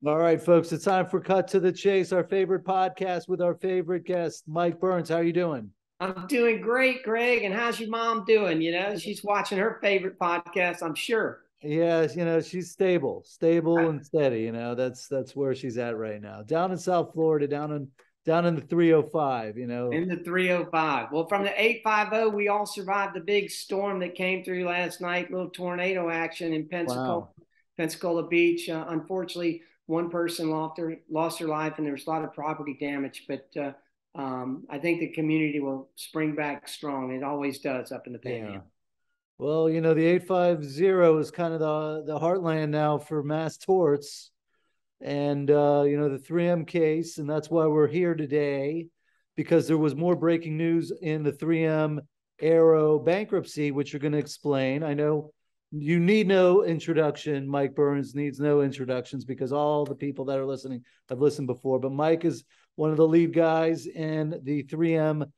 All right, folks, it's time for Cut to the Chase, our favorite podcast with our favorite guest, Mike Burns. How are you doing? I'm doing great, Greg. And how's your mom doing? She's watching her favorite podcast, I'm sure. Yeah, she's stable and steady. That's where she's at right now. Down in South Florida, down in the 305, In the 305. Well, from the 850, we all survived the big storm that came through last night, little tornado action in Wow. Pensacola Beach. Unfortunately, one person lost her life, and there was a lot of property damage. But I think the community will spring back strong. It always does up in the Yeah. Panhandle. Well, the 850 is kind of the heartland now for mass torts. And the 3M case, and that's why we're here today, because there was more breaking news in the 3M Aero bankruptcy, which you're going to explain. I know you need no introduction. Mike Burns needs no introductions because all the people that are listening have listened before. But Mike is one of the lead guys in the 3M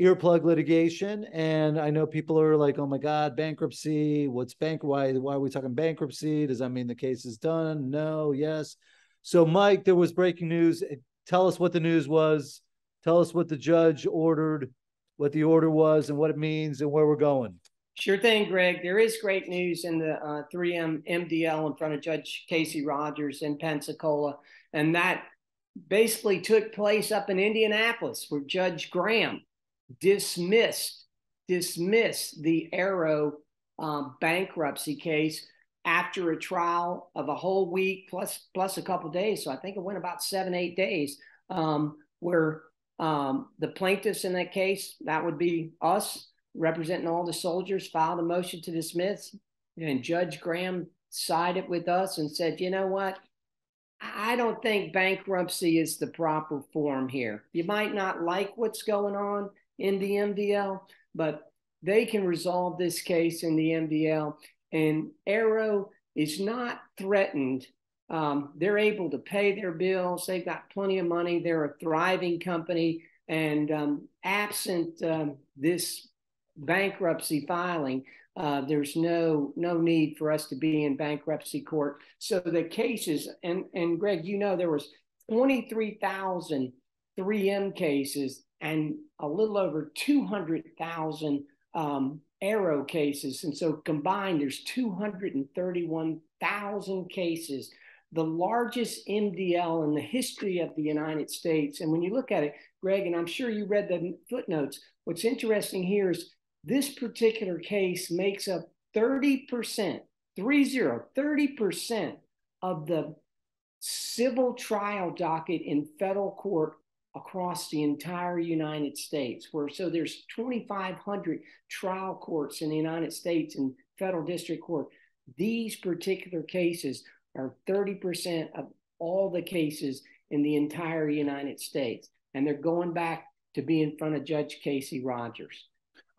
Earplug litigation. And I know people are like, oh my God, bankruptcy. Why are we talking bankruptcy? Does that mean the case is done? No, yes. So, Mike, there was breaking news. Tell us what the news was. Tell us what the judge ordered, what the order was, and what it means, and where we're going. Sure thing, Greg. There is great news in the 3M MDL in front of Judge Casey Rodgers in Pensacola. And that basically took place up in Indianapolis, where Judge Graham dismissed the Aero bankruptcy case after a trial of a whole week plus a couple of days. So I think it went about 7-8 days, where the plaintiffs in that case, that would be us representing all the soldiers, filed a motion to dismiss, and Judge Graham sided with us and said, you know what? I don't think bankruptcy is the proper form here. You might not like what's going on in the MDL, but they can resolve this case in the MDL, and Aero is not threatened. They're able to pay their bills. They've got plenty of money. They're a thriving company, and absent this bankruptcy filing, there's no need for us to be in bankruptcy court. So the cases, and Greg, there was 23,000 3M cases and a little over 200,000 Aero cases. And so combined, there's 231,000 cases, the largest MDL in the history of the United States. And when you look at it, Greg, and I'm sure you read the footnotes, what's interesting here is this particular case makes up 30%, 30% of the civil trial docket in federal court across the entire United States. So there's 2,500 trial courts in the United States and federal district court. These particular cases are 30% of all the cases in the entire United States. And they're going back to be in front of Judge Casey Rodgers.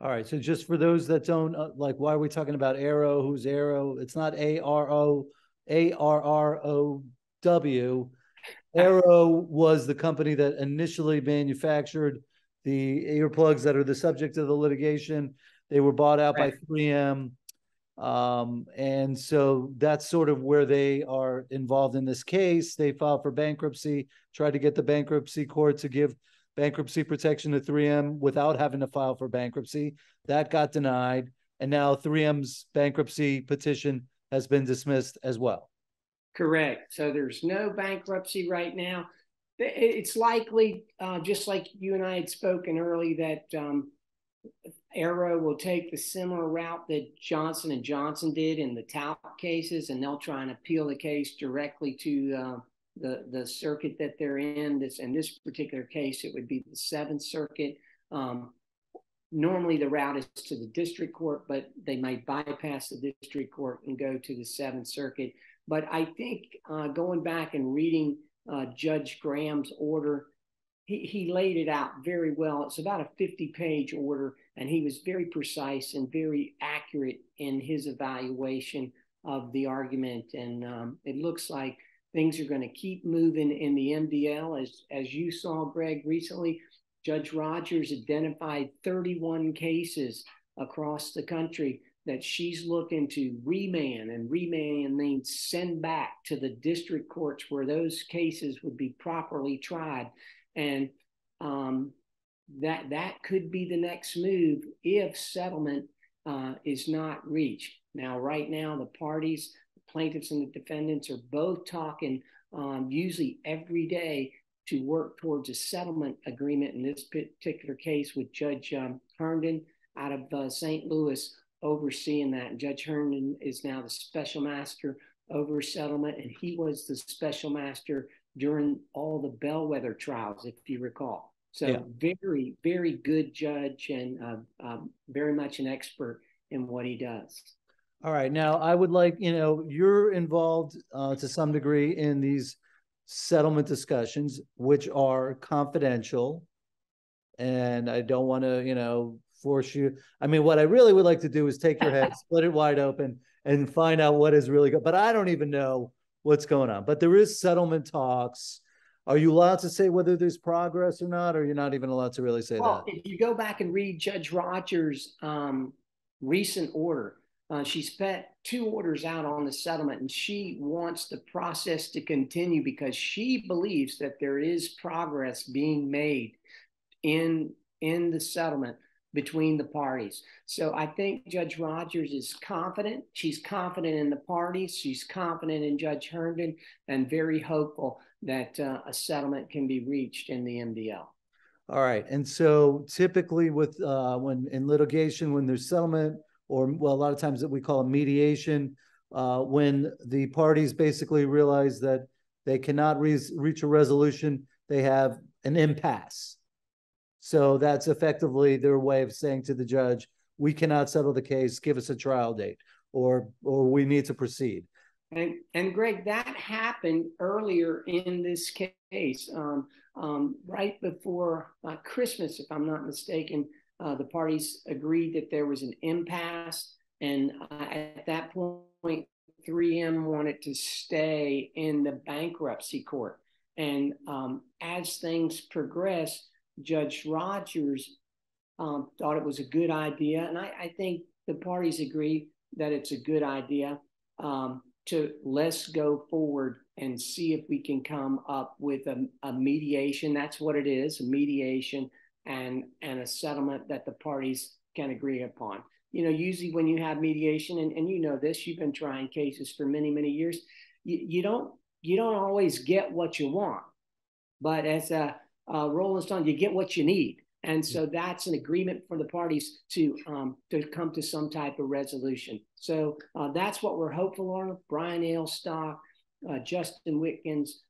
All right. So just for those that don't why are we talking about Aero? Who's Aero? It's not ARROW. Aero was the company that initially manufactured the earplugs that are the subject of the litigation. They were bought out by 3M. And so that's sort of where they are involved in this case. They filed for bankruptcy, tried to get the bankruptcy court to give bankruptcy protection to 3M without having to file for bankruptcy. That got denied. And now 3M's bankruptcy petition has been dismissed as well. Correct. So there's no bankruptcy right now. It's likely, just like you and I had spoken early, that Aero will take the similar route that Johnson & Johnson did in the talc cases, and they'll try and appeal the case directly to the circuit that they're in. In this particular case, it would be the Seventh Circuit. Normally the route is to the district court, but they might bypass the district court and go to the Seventh Circuit. But I think going back and reading Judge Graham's order, he laid it out very well. It's about a 50-page order, and he was very precise and very accurate in his evaluation of the argument. And it looks like things are going to keep moving in the MDL. As you saw, Greg, recently, Judge Rodgers identified 31 cases across the country that she's looking to remand, and remand means send back to the district courts where those cases would be properly tried. And that could be the next move if settlement is not reached. Now, right now, the parties, the plaintiffs and the defendants, are both talking usually every day to work towards a settlement agreement. In this particular case, with Judge Herndon out of St. Louis overseeing that. And Judge Herndon is now the special master over settlement, and he was the special master during all the bellwether trials, if you recall. So yeah. Very, very good judge, and very much an expert in what he does. All right. Now, I would like, you're involved to some degree in these settlement discussions, which are confidential. And I don't want to, force you. I mean, what I really would like to do is take your head, split it wide open, and find out what is really good. But I don't even know what's going on. But there is settlement talks. Are you allowed to say whether there's progress or not, or you're not even allowed to really say that? Well, if you go back and read Judge Rodgers' recent order, she's put 2 orders out on the settlement, and she wants the process to continue because she believes that there is progress being made in the settlement between the parties. So I think Judge Rodgers is confident. She's confident in the parties. She's confident in Judge Herndon, and very hopeful that a settlement can be reached in the MDL. All right. And so typically with when in litigation, when there's settlement, or well, a lot of times that we call a mediation, when the parties basically realize that they cannot reach a resolution, they have an impasse. So that's effectively their way of saying to the judge, we cannot settle the case, give us a trial date, or we need to proceed. And Greg, that happened earlier in this case, right before Christmas, if I'm not mistaken. The parties agreed that there was an impasse, and at that point, 3M wanted to stay in the bankruptcy court. And as things progressed, Judge Rodgers thought it was a good idea, and I think the parties agree that it's a good idea to let's go forward and see if we can come up with a mediation. That's what it is, a mediation, and a settlement that the parties can agree upon. Usually when you have mediation, and you know this, you've been trying cases for many, many years, you don't always get what you want, but as a Rolling Stone, you get what you need. And so that's an agreement for the parties to come to some type of resolution. So that's what we're hopeful on. Brian Ailstock, Justin Witkins,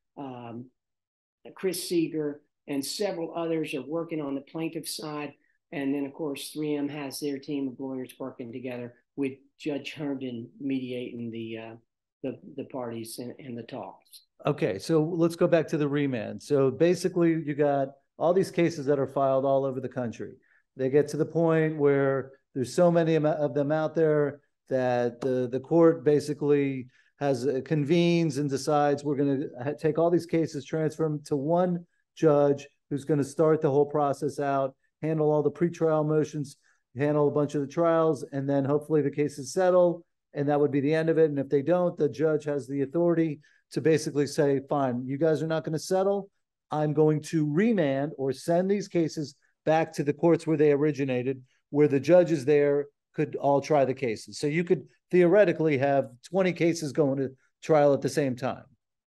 Chris Seeger, and several others are working on the plaintiff side. And then, of course, 3M has their team of lawyers working together with Judge Herndon mediating the parties and the talks. Okay, so let's go back to the remand. So basically, you got all these cases that are filed all over the country. They get to the point where there's so many of them out there that the court basically convenes and decides we're going to take all these cases, transfer them to one judge who's going to start the whole process out, handle all the pretrial motions, handle a bunch of the trials, and then hopefully the cases settle, and that would be the end of it. And if they don't, the judge has the authority to basically say, fine, you guys are not going to settle. I'm going to remand or send these cases back to the courts where they originated, where the judges there could all try the cases. So you could theoretically have 20 cases going to trial at the same time.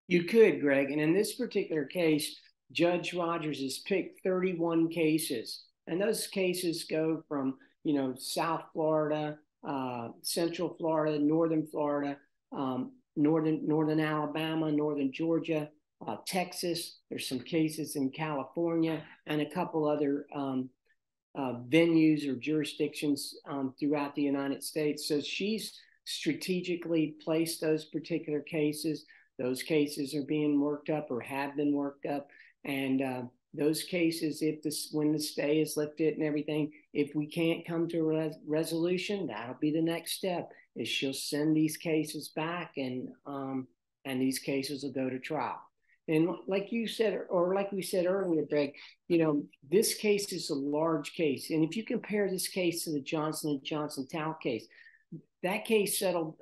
You could, Greg. And in this particular case, Judge Rodgers has picked 31 cases. And those cases go from, South Florida, Central Florida, Northern Florida, Northern Alabama, Northern Georgia, Texas. There's some cases in California, and a couple other venues or jurisdictions throughout the United States. So she's strategically placed those particular cases. Those cases are being worked up or have been worked up. And those cases, when the stay is lifted and everything, if we can't come to a resolution, that'll be the next step, is she'll send these cases back, and these cases will go to trial. And like you said, or like we said earlier, Greg, this case is a large case. And if you compare this case to the Johnson & Johnson talc case, that case settled.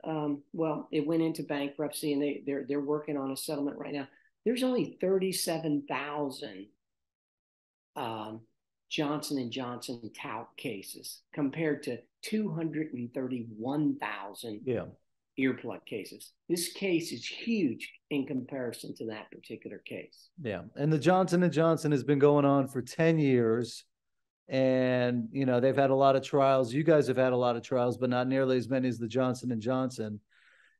Well, it went into bankruptcy, and they're working on a settlement right now. There's only 37,000 Johnson and Johnson tout cases compared to 231,000 earplug cases. This case is huge in comparison to that particular case. Yeah, and the Johnson and Johnson has been going on for 10 years. And, you know, they've had a lot of trials. You guys have had a lot of trials, but not nearly as many as the Johnson and Johnson.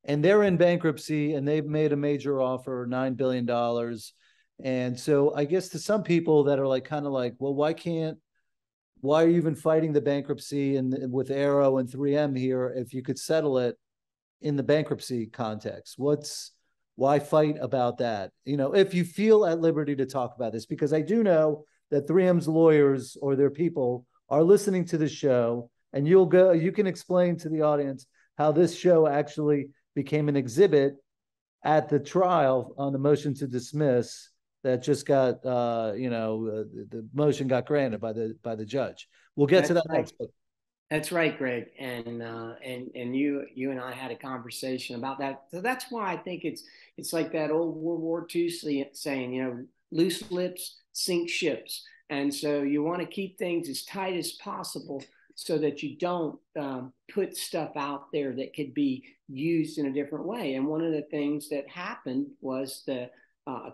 And they're in bankruptcy, and they've made a major offer, $9 billion. And so I guess to some people that are like, kind of like, well, why are you even fighting the bankruptcy and with Aero and 3M here if you could settle it in the bankruptcy context? Why fight about that? You know, if you feel at liberty to talk about this, because I do know that 3M's lawyers or their people are listening to the show, and you can explain to the audience how this show actually became an exhibit at the trial on the motion to dismiss that just got, the motion got granted by the judge. We'll get to that next. That's right, Greg, and you and I had a conversation about that. So that's why I think it's like that old World War II saying, you know, loose lips sink ships. And so you want to keep things as tight as possible so that you don't put stuff out there that could be used in a different way. And one of the things that happened was a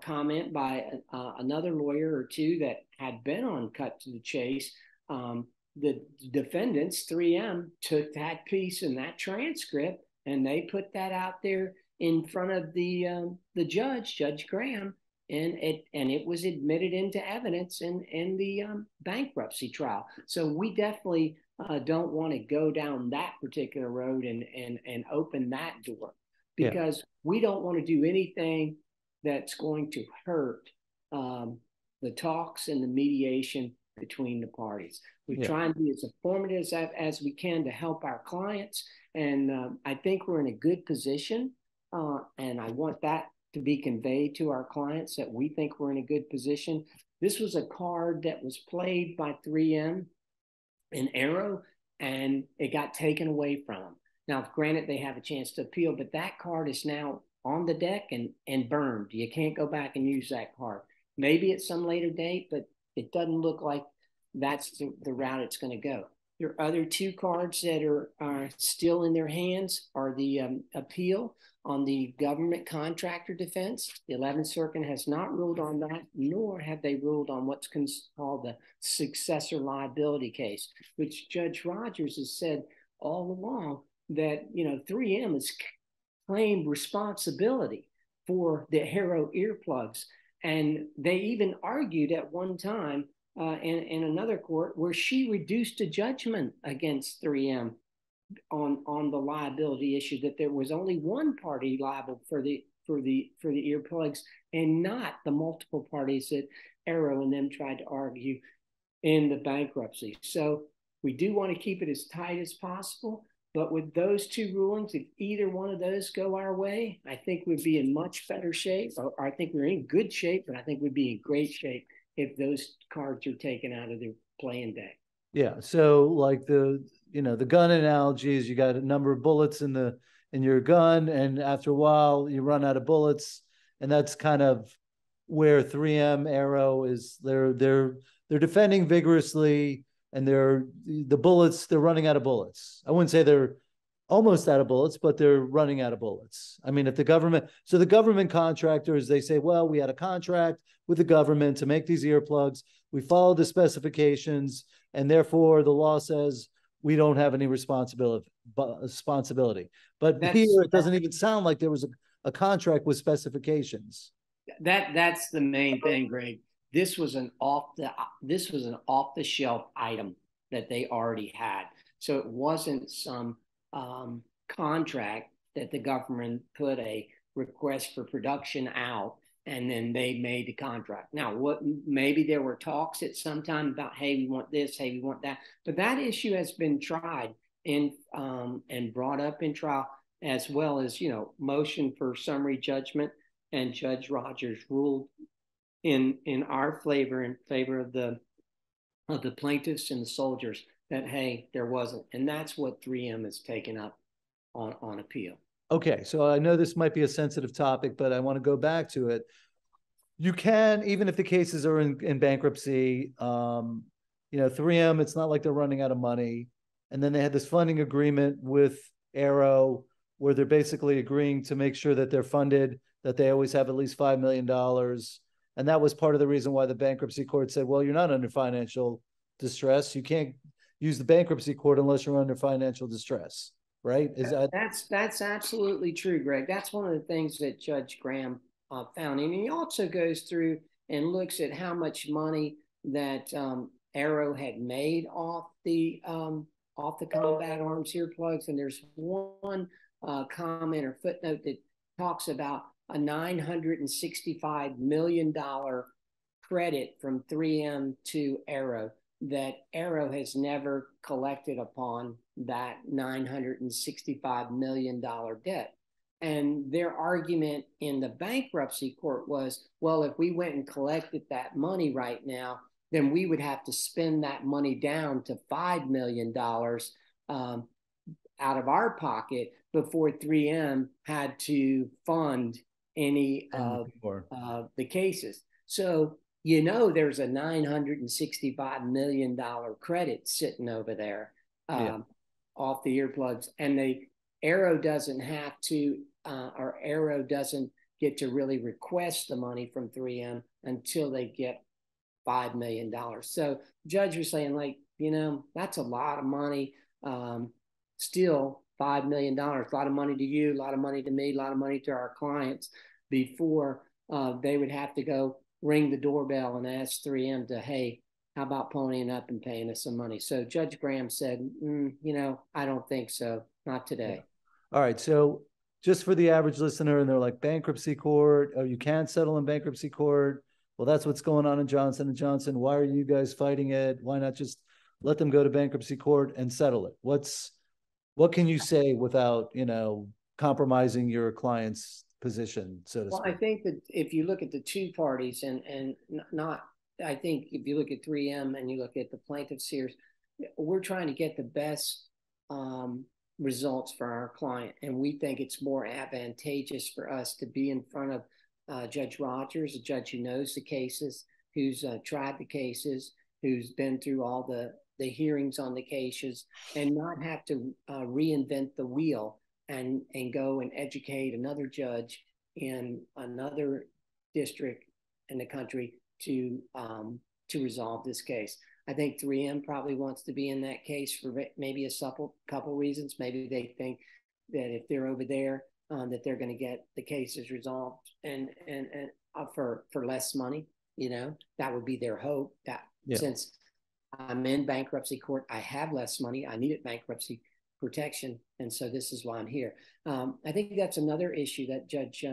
comment by another lawyer or two that had been on Cut to the Chase. The defendants, 3M, took that piece and that transcript, and they put that out there in front of the judge, Judge Graham, and it was admitted into evidence in the bankruptcy trial. So we definitely don't want to go down that particular road and open that door, because we don't want to do anything that's going to hurt the talks and the mediation between the parties. We try and be as informative as we can to help our clients, and I think we're in a good position, and I want that to be conveyed to our clients, that we think we're in a good position. This was a card that was played by 3M and Aero, and it got taken away from them. Now, granted, they have a chance to appeal, but that card is now on the deck and burned. You can't go back and use that card. Maybe at some later date, but it doesn't look like that's the route it's going to go. There are other two cards that are still in their hands, are the appeal on the government contractor defense. The 11th Circuit has not ruled on that, nor have they ruled on what's called the successor liability case, which Judge Rodgers has said all along that, you know, 3M has claimed responsibility for the Aero earplugs. And they even argued at one time in another court where she reduced a judgment against 3M on the liability issue, that there was only one party liable for the earplugs and not the multiple parties that Aero and them tried to argue in the bankruptcy. So we do want to keep it as tight as possible, but with those two rulings, if either one of those go our way, I think we'd be in much better shape. Or I think we're in good shape, but I think we'd be in great shape if those cards are taken out of their playing deck. Yeah. So like the gun analogy is, you got a number of bullets in your gun, and after a while you run out of bullets. And that's kind of where 3M Aero is. They're defending vigorously, and they're running out of bullets. I wouldn't say they're almost out of bullets, but they're running out of bullets. I mean, the government contractors, they say, well, we had a contract with the government to make these earplugs. We followed the specifications, and therefore the law says we don't have any responsibility. But here, it doesn't even sound like there was a contract with specifications. That's the main thing, Greg. This was an off the shelf item that they already had. So it wasn't some contract that the government put a request for production out and then they made the contract. Now, maybe there were talks at some time about, hey, we want this, hey, we want that, but that issue has been tried and brought up in trial, as well as, motion for summary judgment, and Judge Rodgers ruled in our favor, in favor of the plaintiffs and the soldiers, that, hey, there wasn't. And that's what 3M has taken up on appeal. Okay, so I know this might be a sensitive topic, but I want to go back to it. You can, even if the cases are in bankruptcy, 3M, it's not like they're running out of money. And then they had this funding agreement with Arrow where they're basically agreeing to make sure that they're funded, that they always have at least $5 million. And that was part of the reason why the bankruptcy court said, well, you're not under financial distress. You can't use the bankruptcy court unless you're under financial distress, right? That's absolutely true, Greg. That's one of the things that Judge Graham found. And he also goes through and looks at how much money that Arrow had made off the combat arms earplugs. And there's one comment or footnote that talks about a $965 million credit from 3M to Arrow, that Arrow has never collected upon that $965 million debt. And their argument in the bankruptcy court was, well, if we went and collected that money right now, then we would have to spend that money down to $5 million out of our pocket before 3M had to fund any of the cases. So, there's a $965 million credit sitting over there off the earplugs. And Arrow doesn't have to, or Arrow doesn't get to really request the money from 3M until they get $5 million. So judge was saying, like, that's a lot of money. Still $5 million, a lot of money to you, a lot of money to me, a lot of money to our clients before they would have to go ring the doorbell and ask 3M to, hey, how about ponying up and paying us some money? So Judge Graham said, I don't think so. Not today. Yeah. All right. So just for the average listener, and they're like, bankruptcy court, oh, you can't settle in bankruptcy court. Well, that's what's going on in Johnson & Johnson. Why are you guys fighting it? Why not just let them go to bankruptcy court and settle it? What can you say without, compromising your client's position, so to speak? Well, I think that if you look at the two parties and not, I think if you look at 3M and you look at the plaintiffs here, we're trying to get the best results for our client. And we think it's more advantageous for us to be in front of Judge Rodgers, a judge who knows the cases, who's tried the cases, who's been through all the hearings on the cases, and not have to reinvent the wheel and go and educate another judge in another district in the country to resolve this case. I think 3M probably wants to be in that case for maybe a couple reasons. Maybe they think that if they're over there, that they're going to get the cases resolved and for less money. That would be their hope. That since I'm in bankruptcy court, I have less money. I needed bankruptcy protection, and so this is why I'm here. I think that's another issue that Judge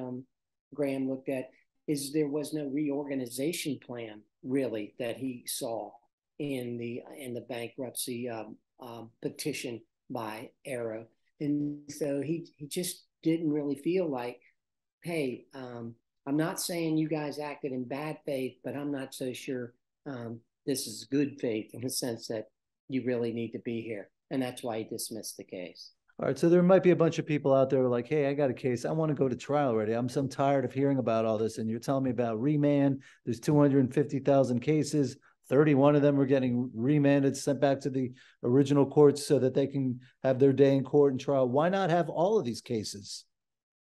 Graham looked at, is there was no reorganization plan really that he saw in the bankruptcy petition by Arrow, and so he just didn't really feel like, hey, I'm not saying you guys acted in bad faith, but I'm not so sure this is good faith in the sense that you really need to be here. And that's why he dismissed the case. All right. So there might be a bunch of people out there like, hey, I got a case. I want to go to trial already. I'm tired of hearing about all this. And you're telling me about remand. There's 250,000 cases. 31 of them are getting remanded, sent back to the original courts so that they can have their day in court and trial. Why not have all of these cases?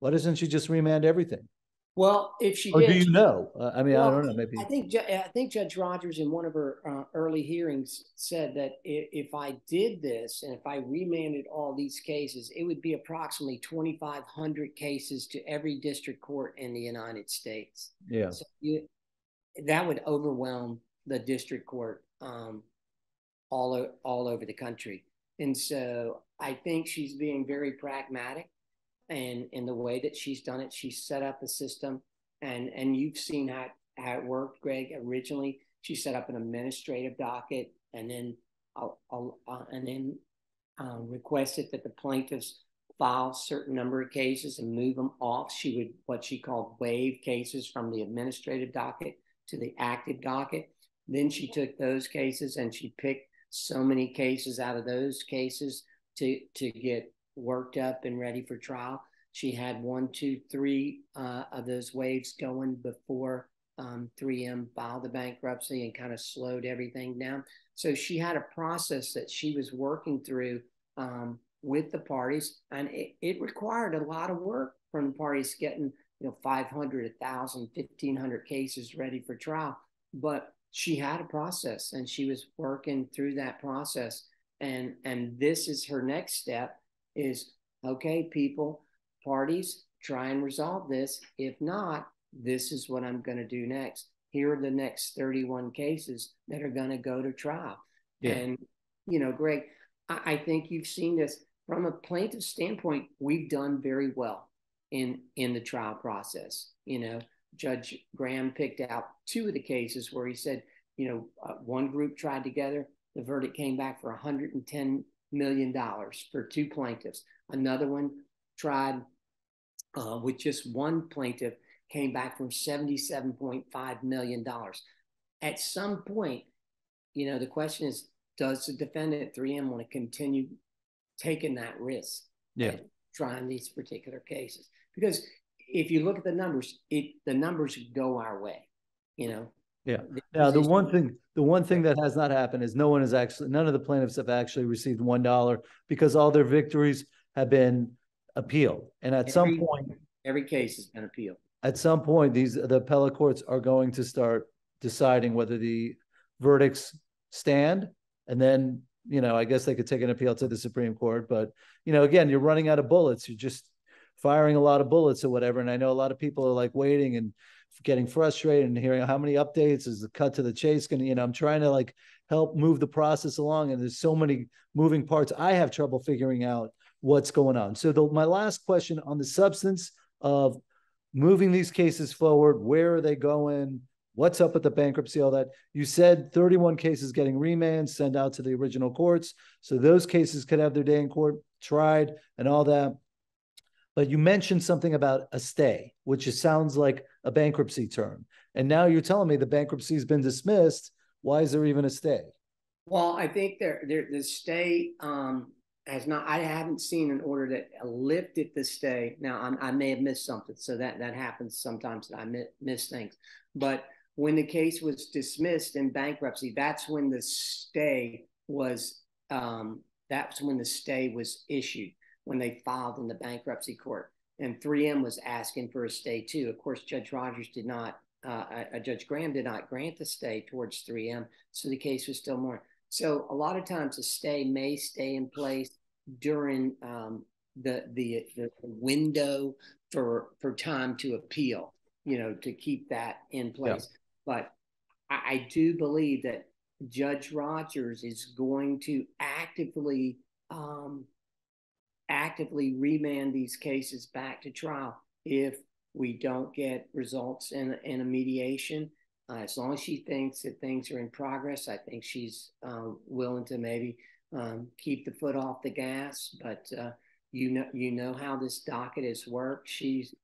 Why doesn't she just remand everything? Well, if she or did, do you know? I mean, I don't know. Maybe I think Judge Rodgers in one of her early hearings said that if I did this and if I remanded all these cases, it would be approximately 2,500 cases to every district court in the United States. Yeah, so that would overwhelm the district court all over the country. And so I think she's being very pragmatic. And in the way that she's done it, she's set up a system, and you've seen how it worked, Greg. Originally, she set up an administrative docket, and then requested that the plaintiffs file a certain number of cases and move them off. She would what she called waive cases from the administrative docket to the active docket. Then she took those cases and she picked so many cases out of those cases to get worked up and ready for trial. She had 1, 2, 3 of those waves going before 3M filed the bankruptcy and kind of slowed everything down. So she had a process that she was working through with the parties, and it required a lot of work from the parties, getting 500, 1,000, 1,500 cases ready for trial. But she had a process, and she was working through that process. And this is her next step: is, okay, people, parties, try and resolve this. If not, this is what I'm going to do next. Here are the next 31 cases that are going to go to trial. Yeah. And, Greg, I think you've seen this from a plaintiff standpoint. We've done very well in the trial process. Judge Graham picked out 2 of the cases where he said, one group tried together. The verdict came back for $110 million for 2 plaintiffs. Another one tried with just one plaintiff, came back from $77.5 million. At some point, the question is, does the defendant, 3M, want to continue taking that risk? Yeah. Trying these particular cases? Because if you look at the numbers, the numbers go our way, Yeah. Now, the one thing that has not happened is none of the plaintiffs have actually received $1 because all their victories have been appealed. And at some point, every case has been appealed. At some point, the appellate courts are going to start deciding whether the verdicts stand. And then, I guess they could take an appeal to the Supreme Court. But, again, you're running out of bullets. You're just firing a lot of bullets or whatever. And I know a lot of people are like waiting and getting frustrated and hearing how many updates is the cut to the chase. And, I'm trying to help move the process along. And there's so many moving parts. I have trouble figuring out what's going on. So my last question on the substance of moving these cases forward, where are they going? What's up with the bankruptcy, all that? You said 31 cases getting remand, sent out to the original courts. So those cases could have their day in court, tried and all that. But you mentioned something about a stay, which sounds like a bankruptcy term. And now you're telling me the bankruptcy has been dismissed. Why is there even a stay? Well, I think the stay has not. I haven't seen an order that lifted the stay. Now, I may have missed something, so that happens sometimes, that I miss things. But when the case was dismissed in bankruptcy, that's when the stay was. That's when the stay was issued, when they filed in the bankruptcy court, and 3M was asking for a stay too. Of course, Judge Rodgers did not. Judge Graham did not grant the stay towards 3M, so the case was still more. So a lot of times a stay may stay in place during the window for time to appeal, to keep that in place. Yeah. But I do believe that Judge Rodgers is going to actively remand these cases back to trial if we don't get results in a mediation. As long as she thinks that things are in progress, I think she's willing to maybe keep the foot off the gas. But you know how this docket has worked. She's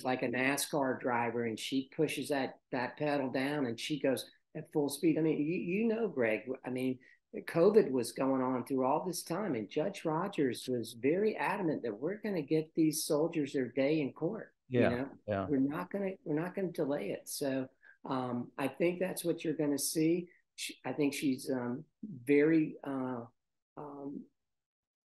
like a NASCAR driver, and she pushes that pedal down, and she goes at full speed. I mean, Greg. I mean, COVID was going on through all this time, and Judge Rodgers was very adamant that we're going to get these soldiers their day in court. Yeah. We're not going to delay it. So. I think that's what you're going to see. I think she's very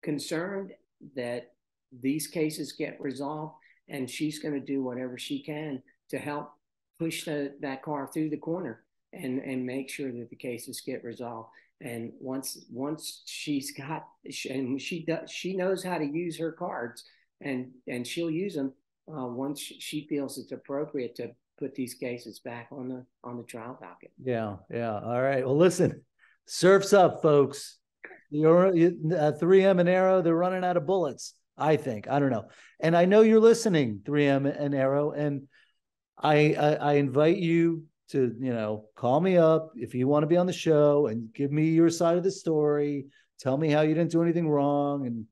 concerned that these cases get resolved, and she's going to do whatever she can to help push that car through the corner and make sure that the cases get resolved. And once she's got, and she knows how to use her cards, and she'll use them once she feels it's appropriate to put these cases back on the trial docket. Yeah. All right. Well, listen, surf's up, folks. 3M and Arrow, they're running out of bullets, I think. I don't know. And I know you're listening, 3M and Arrow, and I invite you to, call me up if you want to be on the show and give me your side of the story. Tell me how you didn't do anything wrong. And,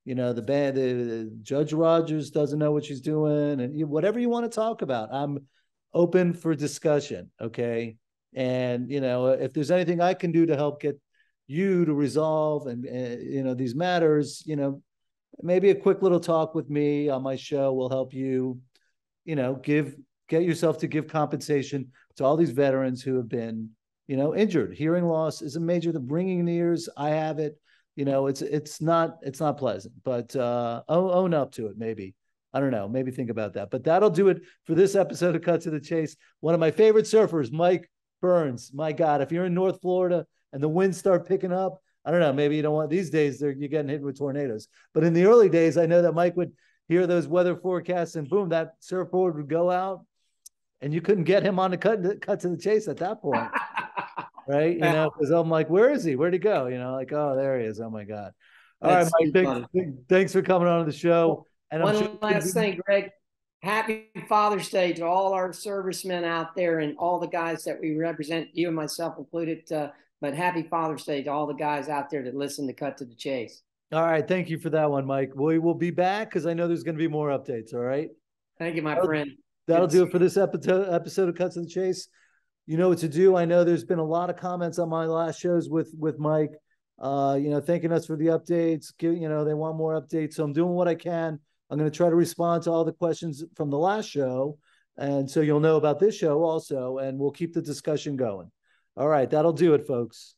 the Judge Rodgers doesn't know what she's doing, and whatever you want to talk about. I'm open for discussion. Okay. And, if there's anything I can do to help get you to resolve and, these matters, maybe a quick little talk with me on my show will help you, get yourself to give compensation to all these veterans who have been, injured. Hearing loss is a major, the ringing in the ears. I have it. It's not pleasant, but own up to it. Maybe. I don't know. Maybe think about that. But that'll do it for this episode of Cut to the Chase. One of my favorite surfers, Mike Burns. My God, if you're in North Florida and the winds start picking up, I don't know. Maybe you don't want these days. You're getting hit with tornadoes. But in the early days, I know that Mike would hear those weather forecasts, and boom, that surfboard would go out, and you couldn't get him on the cut to the chase at that point, right? Because I'm like, where is he? Where'd he go? Like, oh, there he is. Oh my God. All right, Mike. Thanks for coming on the show. And one last thing, Greg. Happy Father's Day to all our servicemen out there and all the guys that we represent, you and myself included. But happy Father's Day to all the guys out there that listen to Cut to the Chase. All right. Thank you for that one, Mike. We will be back because I know there's going to be more updates. All right. Thank you, my friend. That'll do it for this episode of Cut to the Chase. You know what to do. I know there's been a lot of comments on my last shows with Mike, thanking us for the updates. They want more updates. So I'm doing what I can. I'm going to try to respond to all the questions from the last show. And so you'll know about this show also, and we'll keep the discussion going. All right. That'll do it, folks.